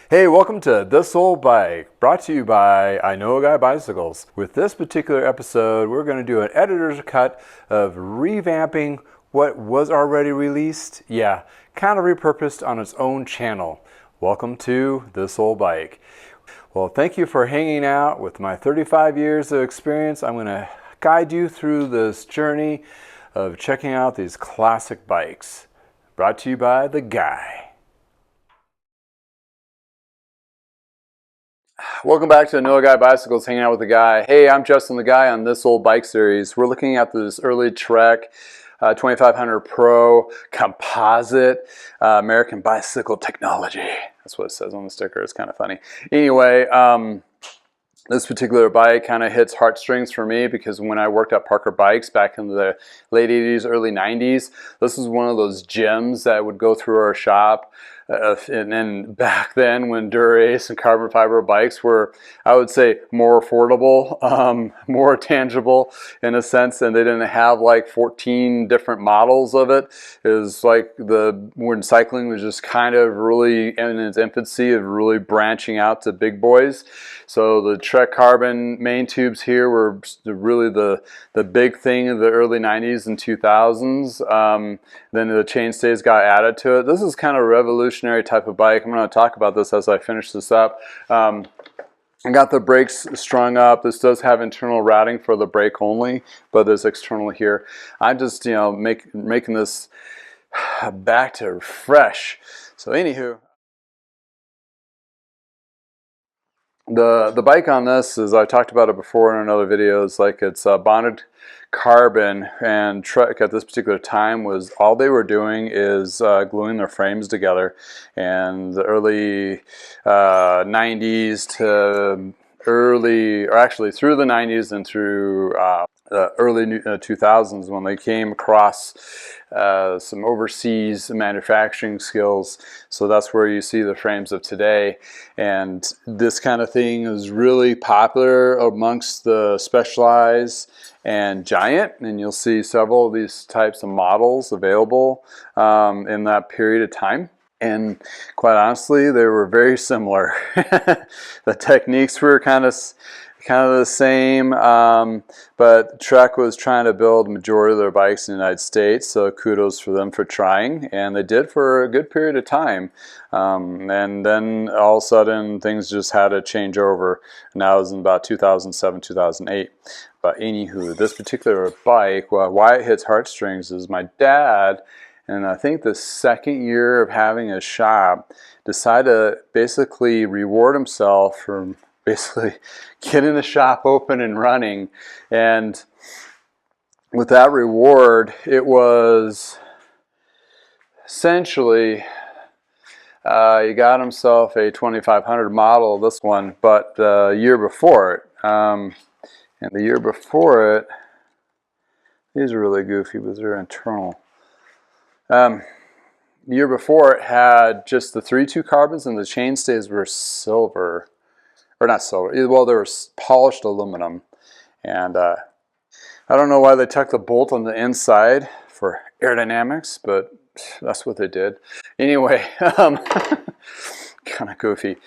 Hey, welcome to This Old Bike, brought to you by I Know a Guy Bicycles. With this particular episode, we're going to do an editor's cut of revamping what was already released, kind of repurposed on its own channel. Welcome to This Old Bike. Well, thank you for hanging out with my 35 years of experience. I'm going to guide you through this journey of checking out these classic bikes. Brought to you by The Guy. Welcome back to No Guy Bicycles, hanging out with the Guy. Hey, I'm Justin the Guy on This Old Bike series. We're looking at this early Trek 2500 Pro composite American bicycle technology. That's what it says on the sticker. It's kind of funny. Anyway, this particular bike kind of hits heartstrings for me because when I worked at Parker Bikes back in the late 80s, early 90s, this was one of those gems that would go through our shop. And then back then when Dura-Ace and carbon fiber bikes were, I would say, more affordable, more tangible in a sense, and they didn't have like 14 different models of it. It was like when cycling was just kind of really in its infancy of really branching out to big boys. So the Trek carbon main tubes here were really the big thing of the early 90s and 2000s. Then the chainstays got added to it. This is kind of a revolutionary type of bike. I'm going to talk about this as I finish this up. I got the brakes strung up. This does have internal routing for the brake only, but there's external here. I'm just, making this back to fresh. So anywho, the bike on this is, I talked about it before in another video, is like it's bonded carbon, and Trek at this particular time was all they were doing is gluing their frames together. And the early 90s to actually through the 90s and through the early 2000s, when they came across some overseas manufacturing skills. So that's where you see the frames of today. And this kind of thing is really popular amongst the Specialized and Giant, and you'll see several of these types of models available in that period of time. And quite honestly, they were very similar. The techniques were kind of the same, but Trek was trying to build majority of their bikes in the United States, so kudos for them for trying, and they did for a good period of time. And then all of a sudden things just had to change over, and that was in about 2007, 2008. But anywho, this particular bike, why it hits heartstrings is my dad, and I think the second year of having a shop, decided to basically reward himself for basically getting the shop open and running. And with that reward, it was essentially he got himself a 2500 model, this one, but the year before it, and the year before it, these are really goofy, but they're internal. The year before it had just the 3-2 carbons, and the chainstays were silver. Or not silver, well, they were polished aluminum. And I don't know why they tucked the bolt on the inside for aerodynamics, but that's what they did. Anyway, kind of goofy.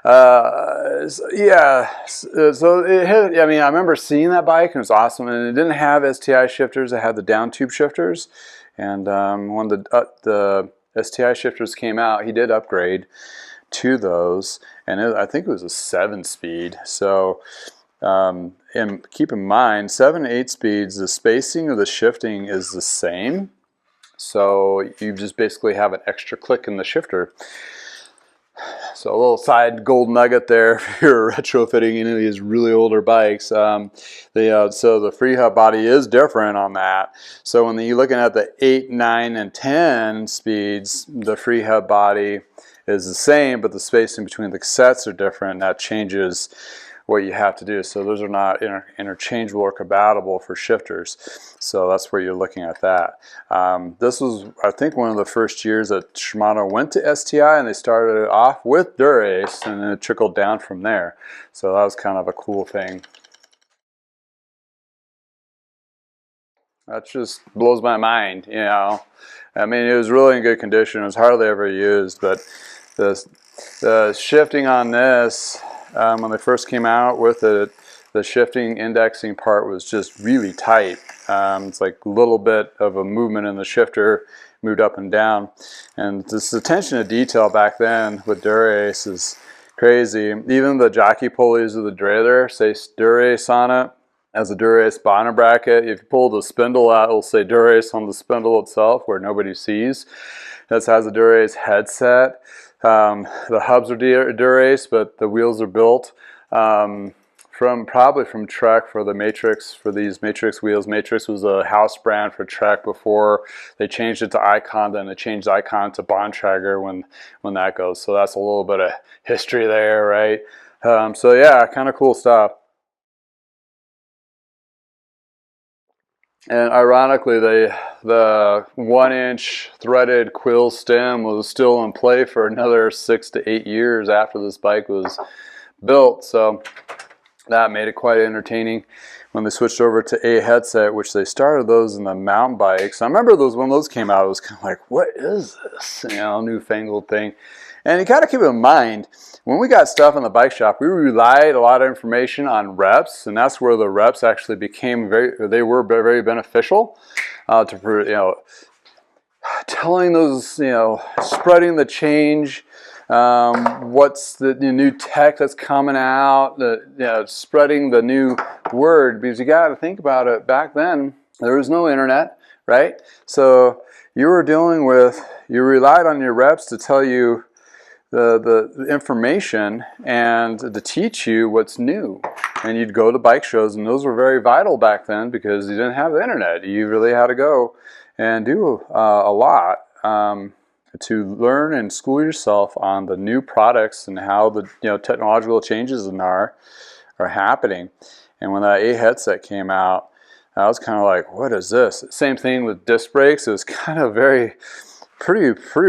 So it hit, I mean, I remember seeing that bike, and it was awesome. And it didn't have STI shifters, it had the down tube shifters. And when the STI shifters came out, he did upgrade to those, and I think it was a 7-speed. So and keep in mind, 7 and 8 speeds, the spacing of the shifting is the same, so you just basically have an extra click in the shifter. So a little side gold nugget there if you're retrofitting any of these really older bikes. So the free hub body is different on that. So when you're looking at the 8, 9, and 10 speeds, the free hub body is the same, but the spacing between the cassettes are different, and that changes what you have to do. So those are not interchangeable or compatible for shifters. So that's where you're looking at that. This was, I think, one of the first years that Shimano went to STI, and they started off with Dura-Ace, and then it trickled down from there. So that was kind of a cool thing. That just blows my mind, I mean, it was really in good condition. It was hardly ever used, but the The shifting on this, when they first came out with it, the shifting indexing part was just really tight. It's like a little bit of a movement in the shifter, moved up and down. And this attention to detail back then with Dura-Ace is crazy. Even the jockey pulleys of the derailleur say Dura-Ace on it. As a Dura-Ace bottom bracket, if you pull the spindle out, it'll say Dura-Ace on the spindle itself where nobody sees. This has a Dura-Ace headset. The hubs are Dura-Ace, but the wheels are built probably from Trek for the Matrix, for these Matrix wheels. Matrix was a house brand for Trek before they changed it to Icon, then they changed Icon to Bontrager when that goes. So that's a little bit of history there, right? So yeah, kind of cool stuff. And ironically, the 1-inch threaded quill stem was still in play for another 6 to 8 years after this bike was built. So that made it quite entertaining when they switched over to a headset, which they started those in the mountain bikes. I remember those when those came out, it was kind of like, what is this? You know, newfangled thing. And you got to keep in mind, when we got stuff in the bike shop, we relied a lot of information on reps, and that's where the reps actually became they were very beneficial to, you know, telling those, you know, spreading the change, what's the new tech that's coming out, you know, spreading the new word, because you got to think about it, back then there was no internet, right? So you relied on your reps to tell you the information and to teach you what's new. And you'd go to bike shows, and those were very vital back then because you didn't have the internet. You really had to go and do a lot to learn and school yourself on the new products and how the technological changes are happening. And when that A headset came out, I was kind of like, what is this? Same thing with disc brakes. It was kind of pretty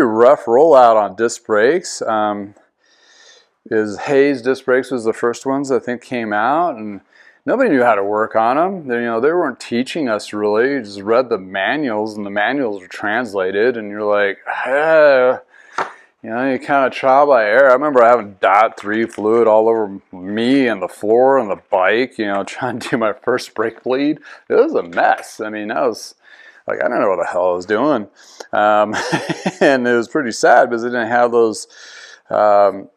rough rollout on disc brakes. Hayes disc brakes was the first ones I think came out, and nobody knew how to work on them. They weren't teaching us really. You just read the manuals, and the manuals were translated, and you're like, you kind of trial by error. I remember having .3 fluid all over me and the floor and the bike, trying to do my first brake bleed. It was a mess. I mean, that was like, I don't know what the hell I was doing. And it was pretty sad because they didn't have those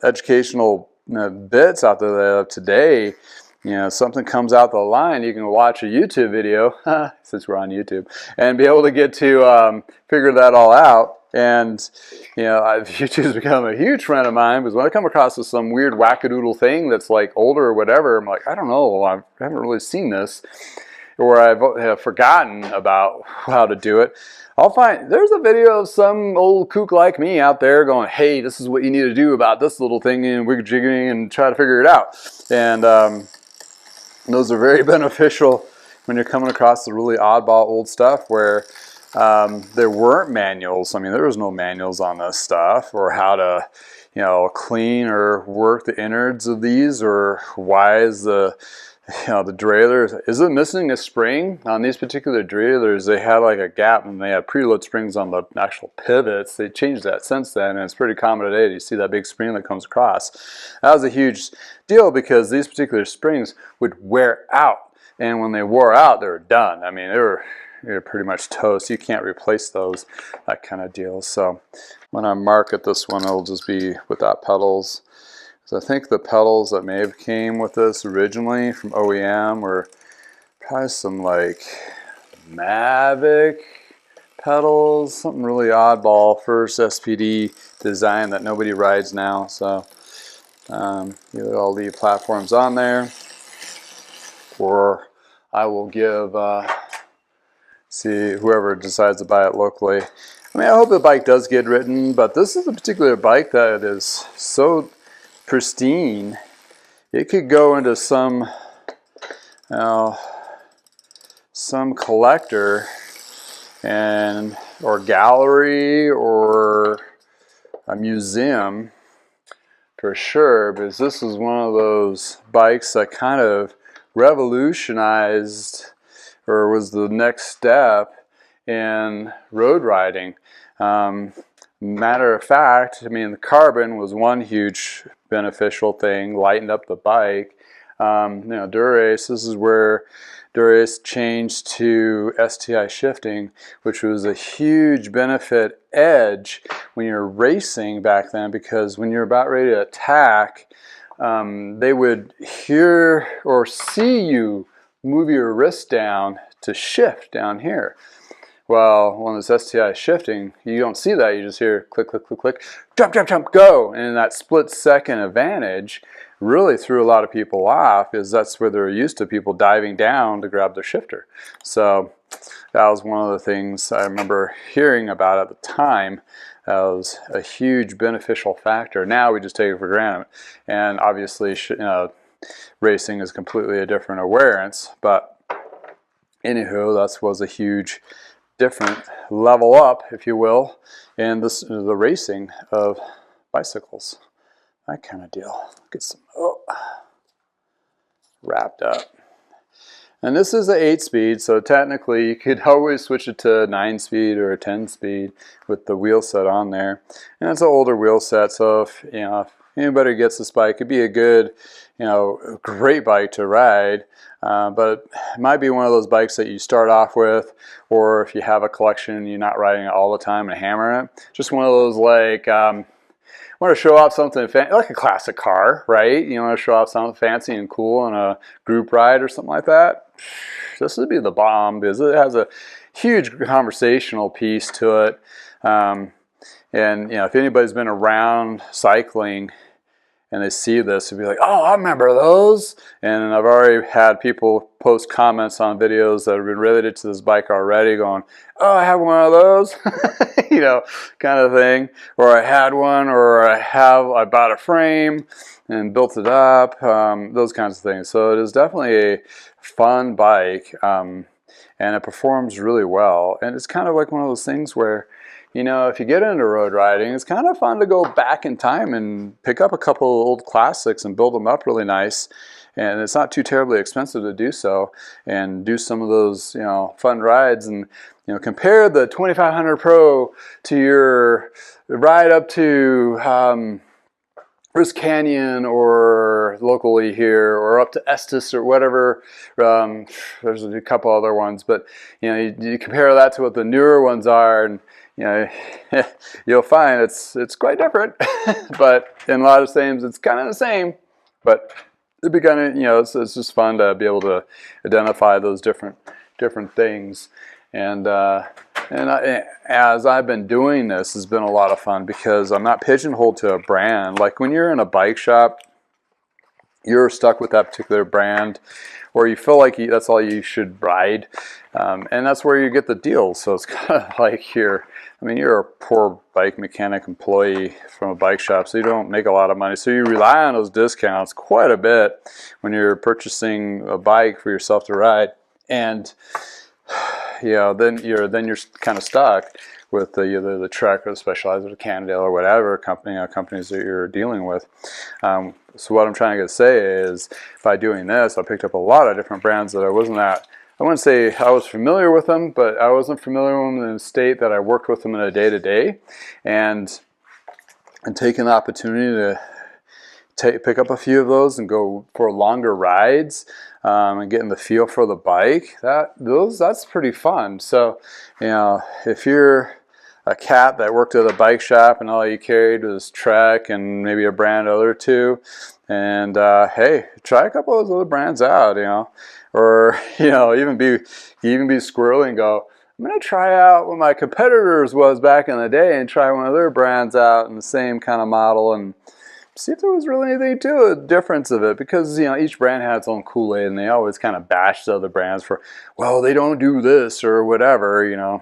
educational bits out there that they have today. Something comes out the line, you can watch a YouTube video, since we're on YouTube, and be able to get to figure that all out. And, YouTube's become a huge friend of mine, because when I come across with some weird wackadoodle thing that's like older or whatever, I'm like, I don't know, I haven't really seen this, or I've forgotten about how to do it. I'll find there's a video of some old kook like me out there going, hey, this is what you need to do about this little thing, and wig jigging and try to figure it out. And those are very beneficial when you're coming across the really oddball old stuff where there weren't manuals. I mean, there was no manuals on this stuff, or how to, clean or work the innards of these, or why is the derailleur, is it missing a spring? On these particular derailleurs, they had like a gap, and they had preload springs on the actual pivots. They changed that since then, and it's pretty common today. You see that big spring that comes across. That was a huge deal because these particular springs would wear out, and when they wore out, they were done. I mean, they were pretty much toast. You can't replace those, that kind of deal. So when I market this one, it'll just be without pedals. So I think the pedals that may have came with this originally from OEM were probably some like Mavic pedals, something really oddball, first SPD design that nobody rides now. So either I'll leave platforms on there, or I will give, see whoever decides to buy it locally. I mean, I hope the bike does get ridden, but this is a particular bike that is so pristine. It could go into some collector or gallery or a museum for sure, because this is one of those bikes that kind of revolutionized, or was the next step in road riding. matter of fact, I mean, the carbon was one huge beneficial thing, lightened up the bike. You know, Dura-Ace, this is where Dura-Ace changed to STI shifting, which was a huge benefit edge when you're racing back then, because when you're about ready to attack, they would hear or see you move your wrist down to shift down here. Well, when it's STI shifting, you don't see that. You just hear click, click, click, click, jump, jump, jump, go. And that split second advantage really threw a lot of people off, is that's where they're used to people diving down to grab their shifter. So that was one of the things I remember hearing about at the time. That was a huge beneficial factor. Now we just take it for granted. And obviously, you know, racing is completely a different awareness. But anywho, that was a huge different level up, if you will, in the racing of bicycles. That kind of deal. Get some wrapped up. And this is an 8-speed, so technically you could always switch it to 9-speed or a 10-speed with the wheel set on there. And it's an older wheel set, so if, you know, if anybody gets this bike, it'd be a good, you know, great bike to ride. But it might be one of those bikes that you start off with, or if you have a collection and you're not riding it all the time and hammering it. Just one of those, like, want to show off something like a classic car, right? You want to show off something fancy and cool on a group ride or something like that. This would be the bomb, because it has a huge conversational piece to it. And you know, if anybody's been around cycling and they see this, they'll be like, oh, I remember those. And I've already had people post comments on videos that have been related to this bike already, going, oh, I have one of those, you know, kind of thing. Or I had one, or I bought a frame and built it up, those kinds of things. So it is definitely a fun bike, and it performs really well. And it's kind of like one of those things where, you know, if you get into road riding, it's kind of fun to go back in time and pick up a couple of old classics and build them up really nice. And it's not too terribly expensive to do so, and do some of those, you know, fun rides. And, you know, compare the 2500 Pro to your ride up to Risk Canyon, or locally here, or up to Estes, or whatever. There's a couple other ones, but, you know, you compare that to what the newer ones are, and, you know, you'll find it's quite different. But in a lot of things, it's kind of the same. But it'd be kind of, you know, it's just fun to be able to identify those different things. And as I've been doing this, has been a lot of fun, because I'm not pigeonholed to a brand. Like when you're in a bike shop, you're stuck with that particular brand, or you feel like that's all you should ride, and that's where you get the deals. So it's kind of like you're a poor bike mechanic employee from a bike shop, so you don't make a lot of money. So you rely on those discounts quite a bit when you're purchasing a bike for yourself to ride, and you know, then you're kind of stuck with either the Trek or the Specialized or the Cannondale or whatever companies that you're dealing with. So what I'm trying to say is, by doing this, I picked up a lot of different brands that I wouldn't say I was familiar with them, but I wasn't familiar with them in the state that I worked with them in a day-to-day, and taking the opportunity to pick up a few of those and go for longer rides, and getting the feel for the bike. That's pretty fun. So, you know, if you're a cat that worked at a bike shop and all you carried was Trek and maybe a brand or two, and hey, try a couple of those other brands out, you know, or, you know, even be squirrely and go, I'm gonna try out what my competitors was back in the day and try one of their brands out in the same kind of model, and see if there was really anything to the difference of it. Because, you know, each brand had its own Kool-Aid, and they always kind of bash the other brands for, well, they don't do this or whatever, you know.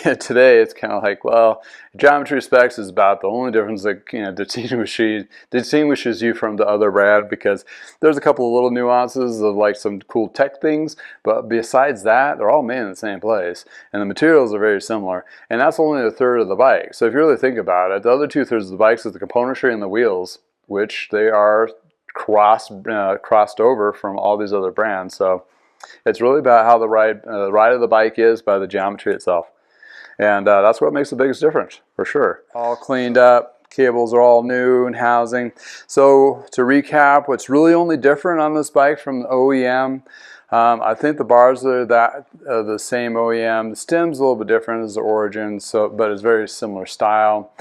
Today it's kind of like, well, geometry specs is about the only difference that, you know, distinguishes you from the other brand, because there's a couple of little nuances of like some cool tech things, but besides that, they're all made in the same place, and the materials are very similar, and that's only a third of the bike. So if you really think about it, the other 2/3 of the bikes is the componentry and the wheels, which they are crossed over from all these other brands. So it's really about how the ride of the bike is by the geometry itself. And that's what makes the biggest difference, for sure. All cleaned up, cables are all new and housing. So to recap, what's really only different on this bike from the OEM, I think the bars are the same OEM. The stem's a little bit different as the Origin, but it's very similar style.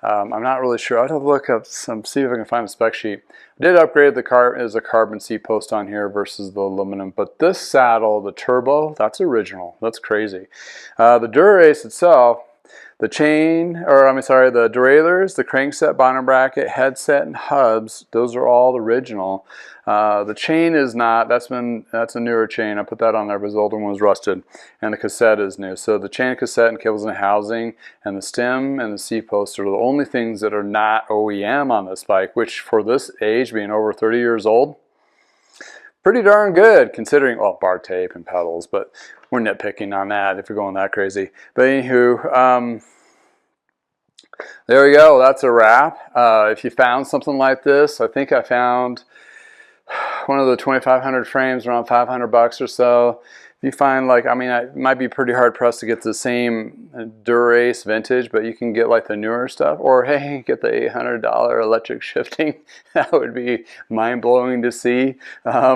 I'm not really sure. I'd have to look up see if I can find a spec sheet. I did upgrade the there's a carbon seat post on here versus the aluminum, but this saddle, the turbo, that's original. That's crazy. The Dura-Ace itself, the chain, or I'm sorry, the derailleurs, the crankset, bottom bracket, headset, and hubs, those are all original. The chain is not, that's a newer chain. I put that on there because the older one was rusted. And the cassette is new. So the chain, cassette, and cables and housing, and the stem and the seat post are the only things that are not OEM on this bike, which for this age, being over 30 years old, pretty darn good considering, well, bar tape and pedals, but we're nitpicking on that if you're going that crazy. But anywho, there we go. That's a wrap. If you found something like this, I think I found one of the 2500 frames around 500 bucks or so. If you find, like, I mean, it might be pretty hard pressed to get the same Dura-Ace vintage, but you can get like the newer stuff, or hey, get the $800 electric shifting. That would be mind-blowing to see. A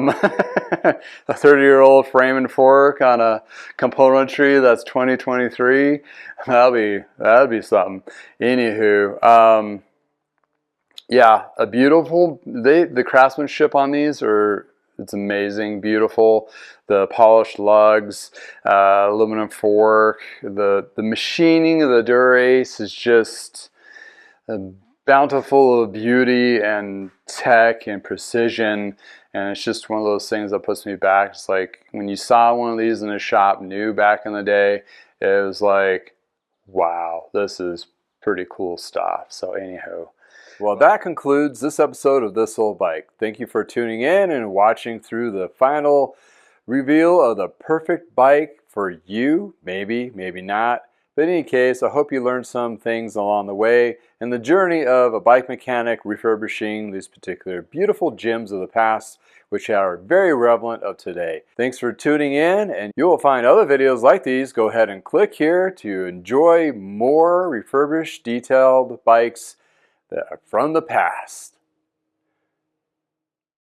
30-year-old frame and fork on a componentry that's 2023. That'd be something. Anywho, yeah, a beautiful, the craftsmanship on these it's amazing, beautiful. The polished lugs, aluminum fork, the machining of the Dura-Ace is just bountiful of beauty and tech and precision. And it's just one of those things that puts me back. It's like when you saw one of these in a shop new back in the day, it was like, wow, this is pretty cool stuff. So anyhow. Well, that concludes this episode of This Old Bike. Thank you for tuning in and watching through the final reveal of the perfect bike for you. Maybe, maybe not. But in any case, I hope you learned some things along the way in the journey of a bike mechanic refurbishing these particular beautiful gems of the past, which are very relevant of today. Thanks for tuning in, and you will find other videos like these. Go ahead and click here to enjoy more refurbished, detailed bikes that are from the past.